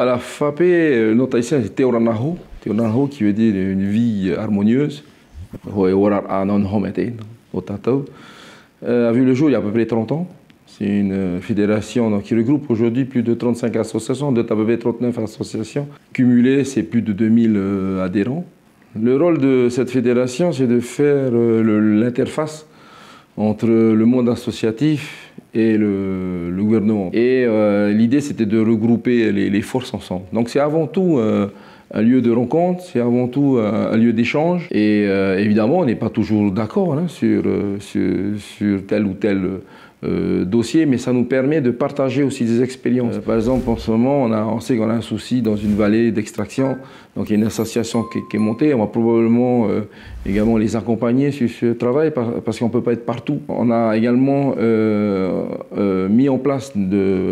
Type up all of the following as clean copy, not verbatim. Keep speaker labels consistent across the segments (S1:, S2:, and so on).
S1: À la FAPE, notre haïtien c'est Teoranaho, Teoranaho qui veut dire une vie harmonieuse. A vu le jour il y a à peu près 30 ans. C'est une fédération donc, qui regroupe aujourd'hui plus de 35 associations, de à peu près 39 associations. Cumulées, c'est plus de 2000 adhérents. Le rôle de cette fédération, c'est de faire l'interface entre le monde associatif et le gouvernement. Et l'idée, c'était de regrouper les forces ensemble. Donc c'est avant tout un lieu de rencontre, c'est avant tout un lieu d'échange. Et évidemment, on n'est pas toujours d'accord hein, sur tel ou tel dossier, mais ça nous permet de partager aussi des expériences. Par exemple, en ce moment, on sait qu'on a un souci dans une vallée d'extraction, donc il y a une association qui est montée, on va probablement également les accompagner sur ce travail parce qu'on ne peut pas être partout. On a également mis en place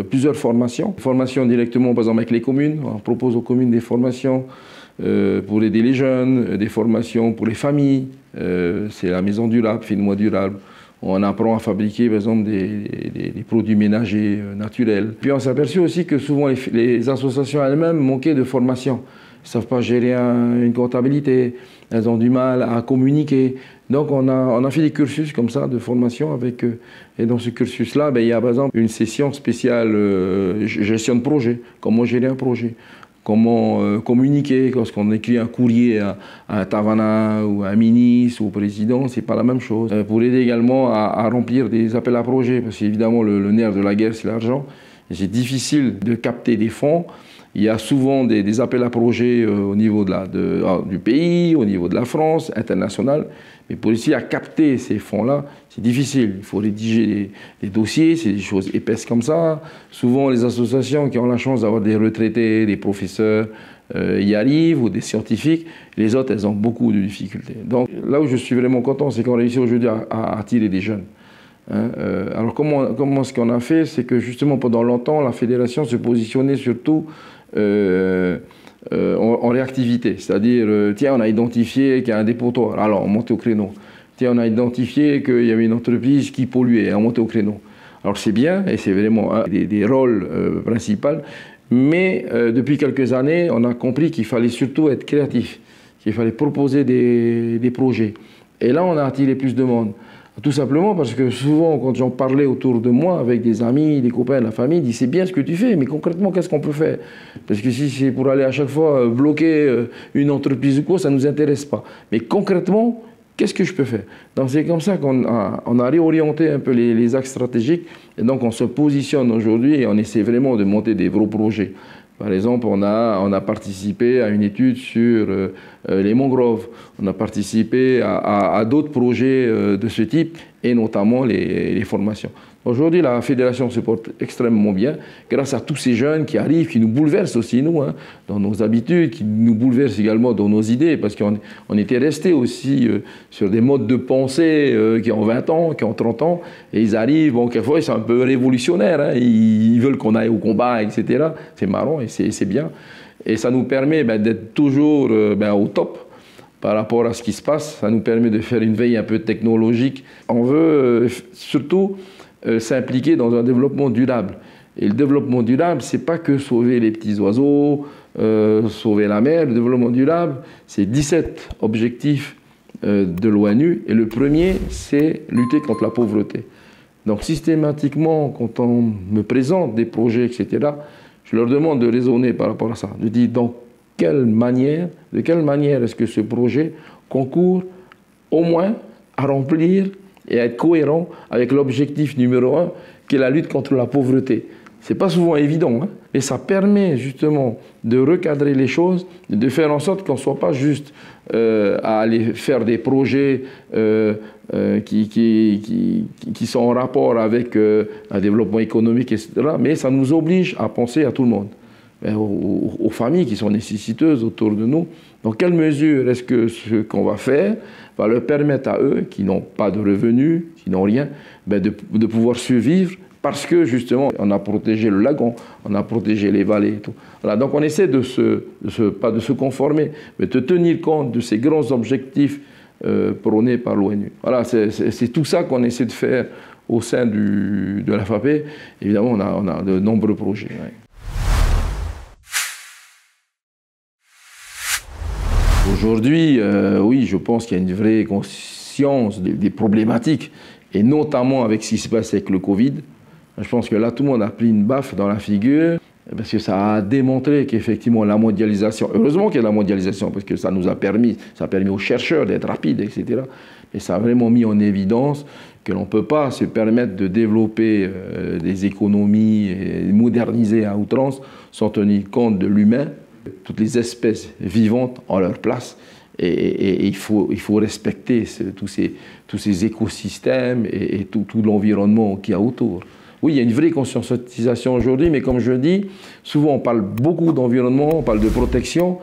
S1: plusieurs formations. Formations directement, par exemple, avec les communes, on propose aux communes des formations pour aider les jeunes, des formations pour les familles, c'est la maison durable, Fais-moi durable. On apprend à fabriquer, par exemple, des produits ménagers naturels. Puis on s'est aperçu aussi que souvent les associations elles-mêmes manquaient de formation. Elles ne savent pas gérer une comptabilité, elles ont du mal à communiquer. Donc on a fait des cursus comme ça de formation avec eux. Et dans ce cursus-là, il y a par exemple une session spéciale gestion de projet, comment gérer un projet. Comment communiquer lorsqu'on écrit un courrier à un Tavana ou à un ministre ou au président, c'est pas la même chose. Pour aider également à remplir des appels à projets, parce qu'évidemment le nerf de la guerre c'est l'argent. C'est difficile de capter des fonds. Il y a souvent des appels à projets au niveau du pays, au niveau de la France, international. Mais pour réussir à capter ces fonds-là, c'est difficile. Il faut rédiger des dossiers, c'est des choses épaisses comme ça. Souvent, les associations qui ont la chance d'avoir des retraités, des professeurs, y arrivent, ou des scientifiques. Les autres, elles ont beaucoup de difficultés. Donc là où je suis vraiment content, c'est qu'on réussit aujourd'hui à attirer des jeunes. Hein, alors comment ce qu'on a fait, c'est que justement pendant longtemps, la fédération se positionnait surtout en réactivité, c'est-à-dire, tiens, on a identifié qu'il y a un dépotoir, alors on monte au créneau. Tiens, on a identifié qu'il y avait une entreprise qui polluait, on monte au créneau. Alors c'est bien, et c'est vraiment un des rôles principaux, mais depuis quelques années, on a compris qu'il fallait surtout être créatif, qu'il fallait proposer des projets. Et là, on a attiré plus de monde. Tout simplement parce que souvent, quand j'en parlais autour de moi avec des amis, des copains, la famille, ils disaient c'est bien ce que tu fais, mais concrètement, qu'est-ce qu'on peut faire? Parce que si c'est pour aller à chaque fois bloquer une entreprise ou quoi, ça ne nous intéresse pas. Mais concrètement, qu'est-ce que je peux faire? Donc c'est comme ça qu'on a réorienté un peu les axes stratégiques, et donc on se positionne aujourd'hui et on essaie vraiment de monter des gros projets. Par exemple, on a participé à une étude sur les mangroves. On a participé à d'autres projets de ce type, et notamment les formations. Aujourd'hui, la fédération se porte extrêmement bien, grâce à tous ces jeunes qui arrivent, qui nous bouleversent aussi, nous, hein, dans nos habitudes, qui nous bouleversent également dans nos idées, parce qu'on était restés aussi sur des modes de pensée qui ont 20 ans, qui ont 30 ans, et ils arrivent, bon, quelquefois, ils sont un peu révolutionnaires, hein, ils veulent qu'on aille au combat, etc. C'est marrant et c'est bien. Et ça nous permet d'être toujours au top par rapport à ce qui se passe. Ça nous permet de faire une veille un peu technologique. On veut surtout s'impliquer dans un développement durable. Et le développement durable, c'est pas que sauver les petits oiseaux, sauver la mer. Le développement durable, c'est 17 objectifs de l'ONU. Et le premier, c'est lutter contre la pauvreté. Donc systématiquement, quand on me présente des projets, etc., je leur demande de raisonner par rapport à ça. Je dis de quelle manière est-ce que ce projet concourt au moins à remplir et à être cohérent avec l'objectif numéro 1, qui est la lutte contre la pauvreté. Ce n'est pas souvent évident, hein, et ça permet justement de recadrer les choses, de faire en sorte qu'on ne soit pas juste à aller faire des projets qui sont en rapport avec un développement économique, etc. Mais ça nous oblige à penser à tout le monde, aux familles qui sont nécessiteuses autour de nous. Dans quelle mesure est-ce que ce qu'on va faire va leur permettre à eux, qui n'ont pas de revenus, qui n'ont rien, de pouvoir survivre, parce que justement, on a protégé le lagon, on a protégé les vallées et tout. Voilà, donc on essaie pas de se conformer, mais de tenir compte de ces grands objectifs prônés par l'ONU. Voilà, c'est tout ça qu'on essaie de faire au sein de la FAPE. Évidemment, on a de nombreux projets. Ouais. Aujourd'hui, oui, je pense qu'il y a une vraie conscience des problématiques, et notamment avec ce qui se passe avec le Covid. Je pense que là, tout le monde a pris une baffe dans la figure, parce que ça a démontré qu'effectivement la mondialisation, heureusement qu'il y a la mondialisation, parce que ça nous a permis, ça a permis aux chercheurs d'être rapides, etc. Mais ça a vraiment mis en évidence que l'on ne peut pas se permettre de développer des économies et moderniser à outrance sans tenir compte de l'humain. Toutes les espèces vivantes ont leur place et il faut respecter tous ces écosystèmes et tout l'environnement qu'il y a autour. Oui, il y a une vraie conscientisation aujourd'hui, mais comme je dis, souvent on parle beaucoup d'environnement, on parle de protection,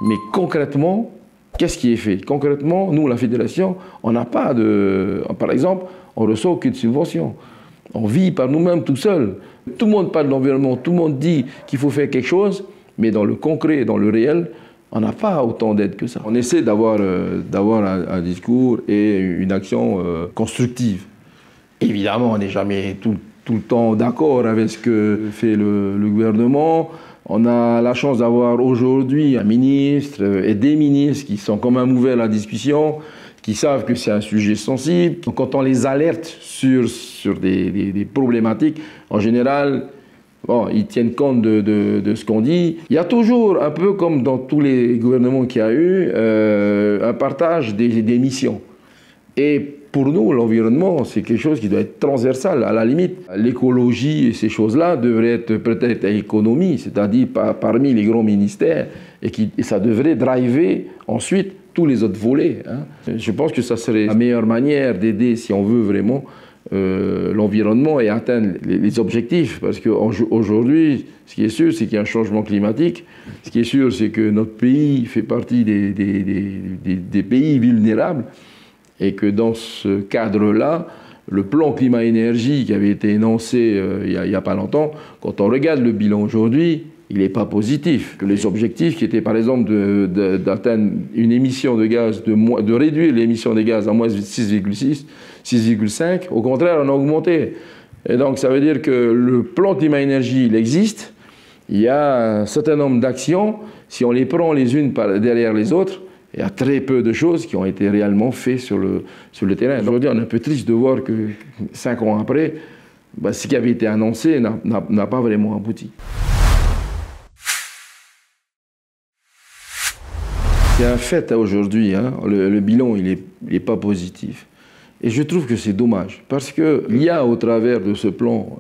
S1: mais concrètement, qu'est-ce qui est fait? Concrètement, nous, la fédération, on n'a pas de... Par exemple, on ne reçoit aucune subvention. On vit par nous-mêmes tout seul. Tout le monde parle de l'environnement, tout le monde dit qu'il faut faire quelque chose, mais dans le concret, dans le réel, on n'a pas autant d'aide que ça. On essaie d'avoir un discours et une action constructive. Évidemment, on n'est jamais tout le temps d'accord avec ce que fait le gouvernement. On a la chance d'avoir aujourd'hui un ministre et des ministres qui sont quand même ouverts à la discussion, qui savent que c'est un sujet sensible. Donc, quand on les alerte sur des problématiques, en général, bon, ils tiennent compte de ce qu'on dit. Il y a toujours, un peu comme dans tous les gouvernements qu'il y a eu, un partage des missions. Et pour nous, l'environnement, c'est quelque chose qui doit être transversal. À la limite, l'écologie et ces choses-là devraient être peut-être à l'économie, c'est-à-dire parmi les grands ministères, et ça devrait driver ensuite tous les autres volets. Hein. Je pense que ça serait la meilleure manière d'aider, si on veut vraiment, l'environnement et atteindre les objectifs. Parce qu'aujourd'hui, ce qui est sûr, c'est qu'il y a un changement climatique. Ce qui est sûr, c'est que notre pays fait partie des pays vulnérables. Et que dans ce cadre-là, le plan climat-énergie qui avait été énoncé il n'y a pas longtemps, quand on regarde le bilan aujourd'hui, il n'est pas positif. Que les objectifs qui étaient par exemple d'atteindre une émission de gaz, de réduire l'émission des gaz à moins 6,6, 6,5, au contraire, on a augmenté. Et donc ça veut dire que le plan climat-énergie, il existe. Il y a un certain nombre d'actions. Si on les prend les unes derrière les autres, il y a très peu de choses qui ont été réellement faites sur le terrain. Aujourd'hui, on est un peu triste de voir que 5 ans après, ce qui avait été annoncé n'a pas vraiment abouti. C'est un fait aujourd'hui, hein, le bilan il est pas positif. Et je trouve que c'est dommage, parce qu'il y a au travers de ce plan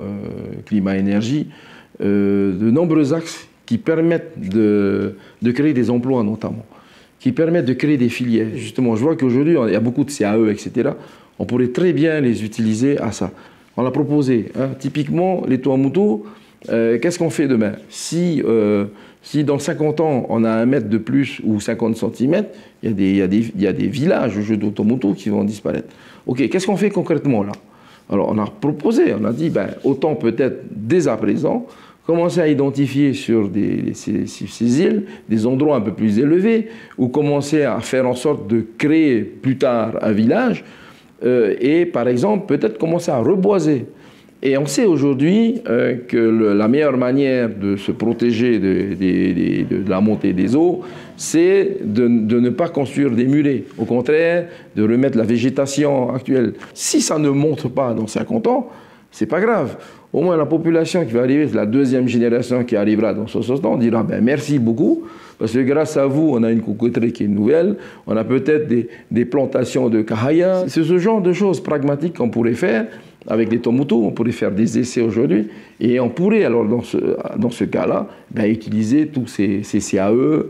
S1: climat-énergie de nombreux axes qui permettent de créer des emplois notamment, qui permettent de créer des filières. Justement, je vois qu'aujourd'hui, il y a beaucoup de CAE, etc. On pourrait très bien les utiliser à ça. On l'a proposé. Hein. Typiquement, les Tuamotu, qu'est-ce qu'on fait demain? Si dans 50 ans, on a 1 mètre de plus ou 50 cm, il y a des villages, jeux d'automoto, qui vont disparaître. OK, qu'est-ce qu'on fait concrètement là? Alors, on a proposé, on a dit, autant peut-être dès à présent, commencer à identifier sur ces îles des endroits un peu plus élevés, ou commencer à faire en sorte de créer plus tard un village, et par exemple peut-être commencer à reboiser. Et on sait aujourd'hui que la meilleure manière de se protéger de la montée des eaux, c'est de ne pas construire des mulets. Au contraire, de remettre la végétation actuelle. Si ça ne monte pas dans 50 ans, c'est pas grave. Au moins la population qui va arriver, c'est la deuxième génération qui arrivera dans 60 ans, on dira merci beaucoup, parce que grâce à vous, on a une cocoterie qui est nouvelle, on a peut-être des plantations de kahaya. C'est ce genre de choses pragmatiques qu'on pourrait faire avec les Tuamotu, on pourrait faire des essais aujourd'hui, et on pourrait alors dans ce cas-là utiliser tous ces CAE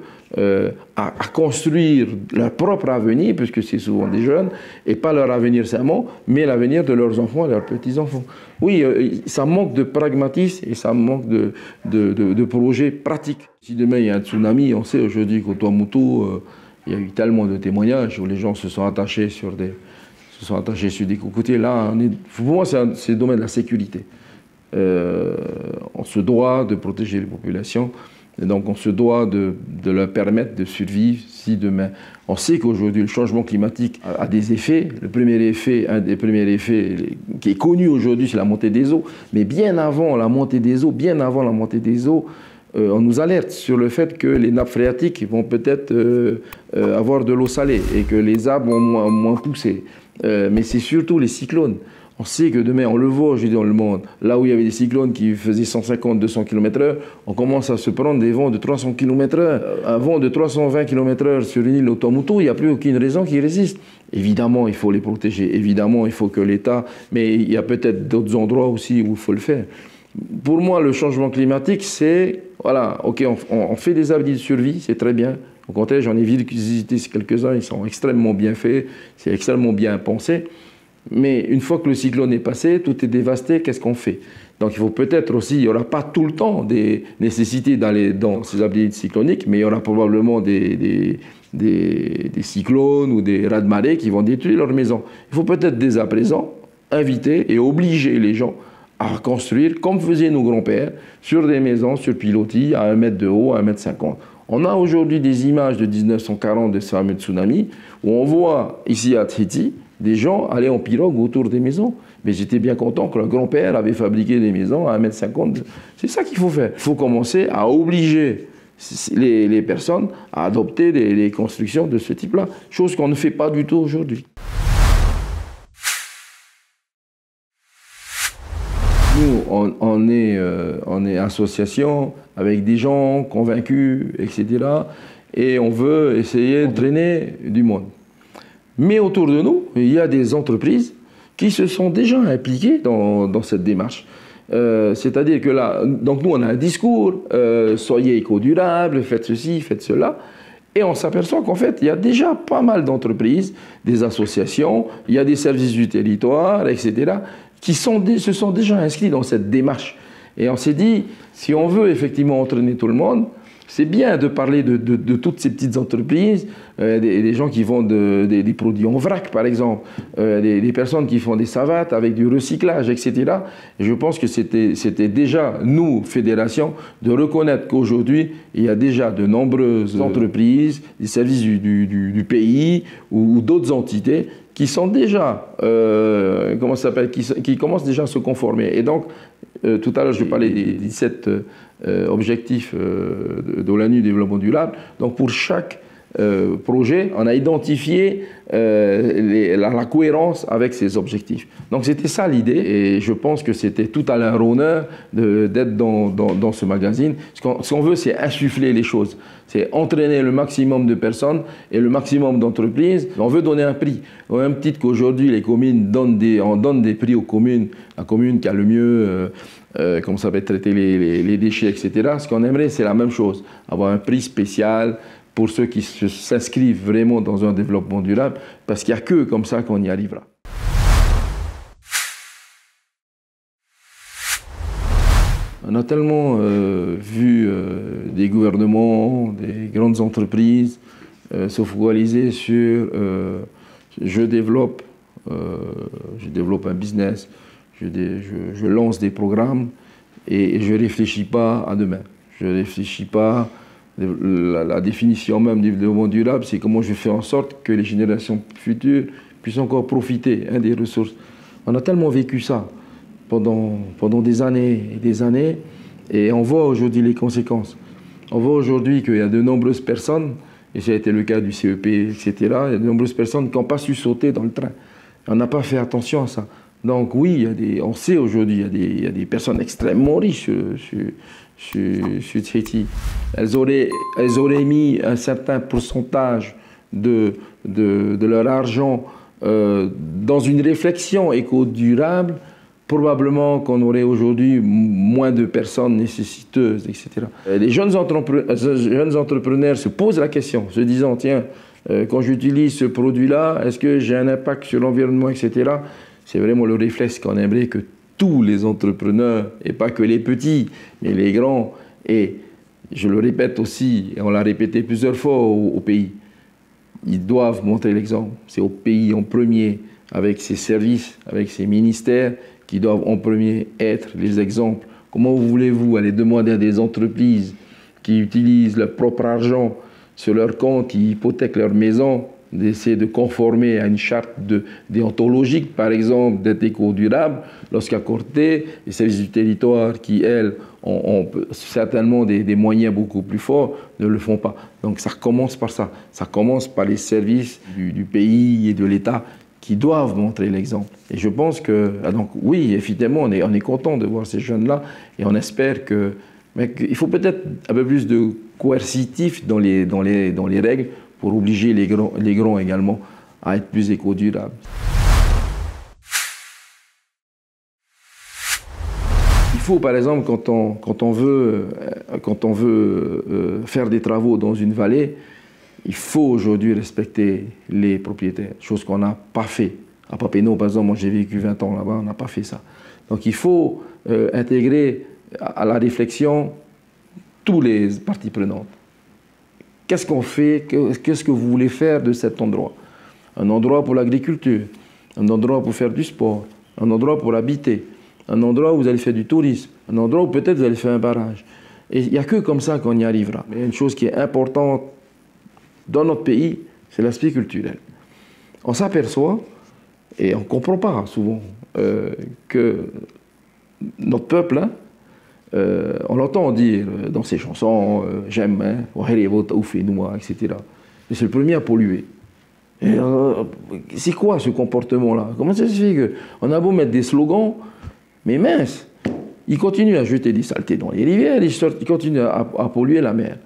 S1: à construire leur propre avenir, puisque c'est souvent des jeunes, et pas leur avenir seulement, mais l'avenir de leurs enfants et leurs petits-enfants. Oui, ça manque de pragmatisme et ça manque de projets pratiques. Si demain il y a un tsunami, on sait aujourd'hui qu'au Tuamotu, il y a eu tellement de témoignages où les gens se sont attachés sur des cocotiers. Là, pour moi, c'est le domaine de la sécurité. On se doit de protéger les populations. Et donc, on se doit de leur permettre de survivre si demain... On sait qu'aujourd'hui, le changement climatique a des effets. Un des premiers effets qui est connu aujourd'hui, c'est la montée des eaux. Mais bien avant la montée des eaux, on nous alerte sur le fait que les nappes phréatiques vont peut-être avoir de l'eau salée et que les arbres vont moins pousser. Mais c'est surtout les cyclones. On sait que demain, on le voit aujourd'hui dans le monde, là où il y avait des cyclones qui faisaient 150-200 km/h, on commence à se prendre des vents de 300 km/h. Un vent de 320 km/h sur une île au Tuamotu, il n'y a plus aucune raison qu'il résiste. Évidemment, il faut les protéger. Évidemment, il faut que l'État... Mais il y a peut-être d'autres endroits aussi où il faut le faire. Pour moi, le changement climatique, c'est... Voilà, ok, on fait des abris de survie, c'est très bien. Au contraire, j'en ai visité quelques-uns, ils sont extrêmement bien faits, c'est extrêmement bien pensé. Mais une fois que le cyclone est passé, tout est dévasté, qu'est-ce qu'on fait? Donc il faut peut-être aussi, il n'y aura pas tout le temps des nécessités d'aller dans ces abris cycloniques, mais il y aura probablement des cyclones ou des raz-de-marée qui vont détruire leurs maisons. Il faut peut-être dès à présent inviter et obliger les gens à construire, comme faisaient nos grands-pères, sur des maisons, sur pilotis, à 1 mètre de haut, à 1,50 m. On a aujourd'hui des images de 1940 de ce fameux tsunami, où on voit ici à Tahiti, des gens allaient en pirogue autour des maisons. Mais j'étais bien content que le grand-père avait fabriqué des maisons à 1,50 m. C'est ça qu'il faut faire. Il faut commencer à obliger les personnes à adopter des constructions de ce type-là, chose qu'on ne fait pas du tout aujourd'hui. Nous, on est association avec des gens convaincus, etc. Et on veut essayer de drainer du monde. Mais autour de nous, il y a des entreprises qui se sont déjà impliquées dans cette démarche. C'est-à-dire que là, donc nous on a un discours, soyez éco-durable, faites ceci, faites cela. Et on s'aperçoit qu'en fait, il y a déjà pas mal d'entreprises, des associations, il y a des services du territoire, etc., qui se sont déjà inscrits dans cette démarche. Et on s'est dit, si on veut effectivement entraîner tout le monde, c'est bien de parler de toutes ces petites entreprises, des gens qui vendent des produits en vrac, par exemple, des personnes qui font des savates avec du recyclage, etc. Et je pense que c'était déjà, nous, fédération, de reconnaître qu'aujourd'hui, il y a déjà de nombreuses entreprises, des services du pays ou d'autres entités qui sont déjà, comment ça s'appelle, qui commencent déjà à se conformer. Et donc, tout à l'heure, je parlais des 17 objectifs de l'ONU Développement durable. Donc, pour chaque projet, on a identifié la cohérence avec ces objectifs. Donc, c'était ça l'idée. Et je pense que c'était tout à leur honneur d'être dans ce magazine. Ce qu'on veut, c'est insuffler les choses. C'est entraîner le maximum de personnes et le maximum d'entreprises. On veut donner un prix. Au même titre qu'aujourd'hui, les communes donnent des prix aux communes. La commune qui a le mieux, comment ça va traiter les déchets, etc. Ce qu'on aimerait, c'est la même chose. Avoir un prix spécial pour ceux qui s'inscrivent vraiment dans un développement durable, parce qu'il n'y a que comme ça qu'on y arrivera. On a tellement vu des gouvernements, des grandes entreprises se focaliser sur je développe un business, je lance des programmes et je ne réfléchis pas à demain. Je ne réfléchis pas. La définition même du développement durable, c'est comment je fais en sorte que les générations futures puissent encore profiter des ressources. On a tellement vécu ça pendant des années et des années, et on voit aujourd'hui les conséquences. On voit aujourd'hui qu'il y a de nombreuses personnes, et ça a été le cas du CEP, etc., il y a de nombreuses personnes qui n'ont pas su sauter dans le train. On n'a pas fait attention à ça. Donc oui, on sait aujourd'hui, il y a des personnes extrêmement riches sur Tahiti. Elles auraient mis un certain pourcentage de leur argent dans une réflexion éco-durable, probablement qu'on aurait aujourd'hui moins de personnes nécessiteuses, etc. Les jeunes entrepreneurs se posent la question, se disant, tiens, quand j'utilise ce produit-là, est-ce que j'ai un impact sur l'environnement, etc. C'est vraiment le réflexe qu'on aimerait que tous les entrepreneurs, et pas que les petits, mais les grands, et je le répète aussi, et on l'a répété plusieurs fois au pays, ils doivent montrer l'exemple. C'est au pays en premier, avec ses services, avec ses ministères, qui doivent en premier être les exemples. Comment voulez-vous aller demander à des entreprises qui utilisent leur propre argent sur leur compte, qui hypothèquent leur maison, d'essayer de conformer à une charte déontologique, par exemple, d'être éco-durable, lorsqu'à côté, les services du territoire qui, elles, ont certainement des moyens beaucoup plus forts, ne le font pas. Donc ça commence par ça. Ça commence par les services du pays et de l'État qui doivent montrer l'exemple. Et je pense que, donc oui, évidemment, on est content de voir ces jeunes-là et on espère que, mais qu'il faut peut-être un peu plus de coercitif dans les règles pour obliger les grands également à être plus éco-durables. Il faut, par exemple, quand on veut faire des travaux dans une vallée, il faut aujourd'hui respecter les propriétaires, chose qu'on n'a pas fait. À Papeete, par exemple, moi j'ai vécu 20 ans là-bas, on n'a pas fait ça. Donc il faut intégrer à la réflexion tous les parties prenantes. Qu'est-ce qu'on fait? Qu'est-ce que vous voulez faire de cet endroit? Un endroit pour l'agriculture, un endroit pour faire du sport, un endroit pour habiter, un endroit où vous allez faire du tourisme, un endroit où peut-être vous allez faire un barrage. Et il n'y a que comme ça qu'on y arrivera. Mais une chose qui est importante dans notre pays, c'est l'aspect culturel. On s'aperçoit, et on ne comprend pas souvent, que notre peuple, hein, on l'entend dire dans ses chansons, j'aime, etc. Mais c'est le premier à polluer. C'est quoi ce comportement-là? Comment ça se fait qu'on a beau mettre des slogans, mais mince, ils continuent à jeter des saletés dans les rivières, ils continuent à polluer la mer.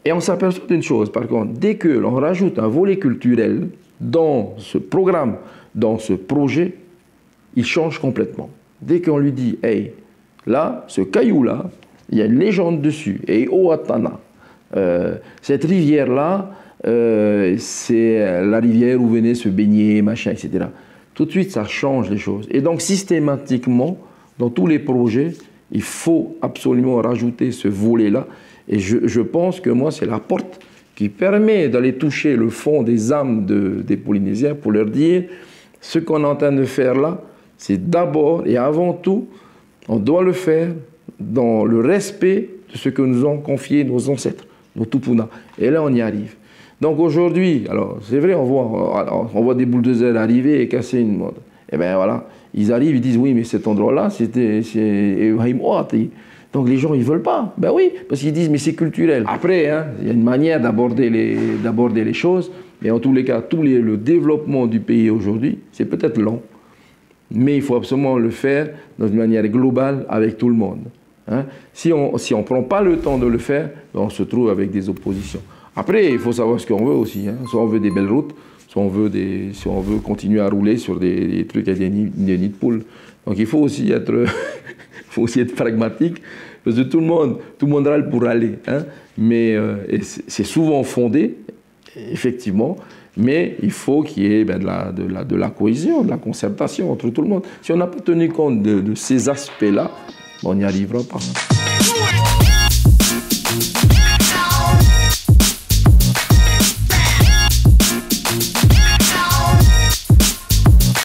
S1: Et on s'aperçoit d'une chose, par contre, dès que l'on rajoute un volet culturel dans ce programme, dans ce projet, il change complètement. Dès qu'on lui dit, hey, là, ce caillou-là, il y a une légende dessus, et Oatana, cette rivière-là, c'est la rivière où venait se baigner, machin, etc. Tout de suite, ça change les choses. Et donc, systématiquement, dans tous les projets, il faut absolument rajouter ce volet-là. Et je pense que moi, c'est la porte qui permet d'aller toucher le fond des âmes des Polynésiens pour leur dire ce qu'on est en train de faire là, c'est d'abord et avant tout, on doit le faire dans le respect de ce que nous ont confié nos ancêtres, nos Tupuna. Et là, on y arrive. Donc aujourd'hui, alors c'est vrai, on voit des bulldozers arriver et casser une mode. Et bien voilà, ils arrivent, ils disent oui, mais cet endroit-là, c'est donc les gens, ils ne veulent pas. Ben oui, parce qu'ils disent, mais c'est culturel. Après, hein, il y a une manière d'aborder les choses, mais en tous les cas, le développement du pays aujourd'hui, c'est peut-être lent, mais il faut absolument le faire d'une manière globale avec tout le monde. Hein. Si on ne prend pas le temps de le faire, ben on se trouve avec des oppositions. Après, il faut savoir ce qu'on veut aussi. Hein. Soit on veut des belles routes, soit on veut continuer à rouler sur des trucs avec des nids de poules. Donc il faut aussi être... Il faut aussi être pragmatique, parce que tout le monde râle pour aller. Hein, mais c'est souvent fondé, effectivement, mais il faut qu'il y ait de la cohésion, de la concertation entre tout le monde. Si on n'a pas tenu compte de ces aspects-là, on n'y arrivera pas.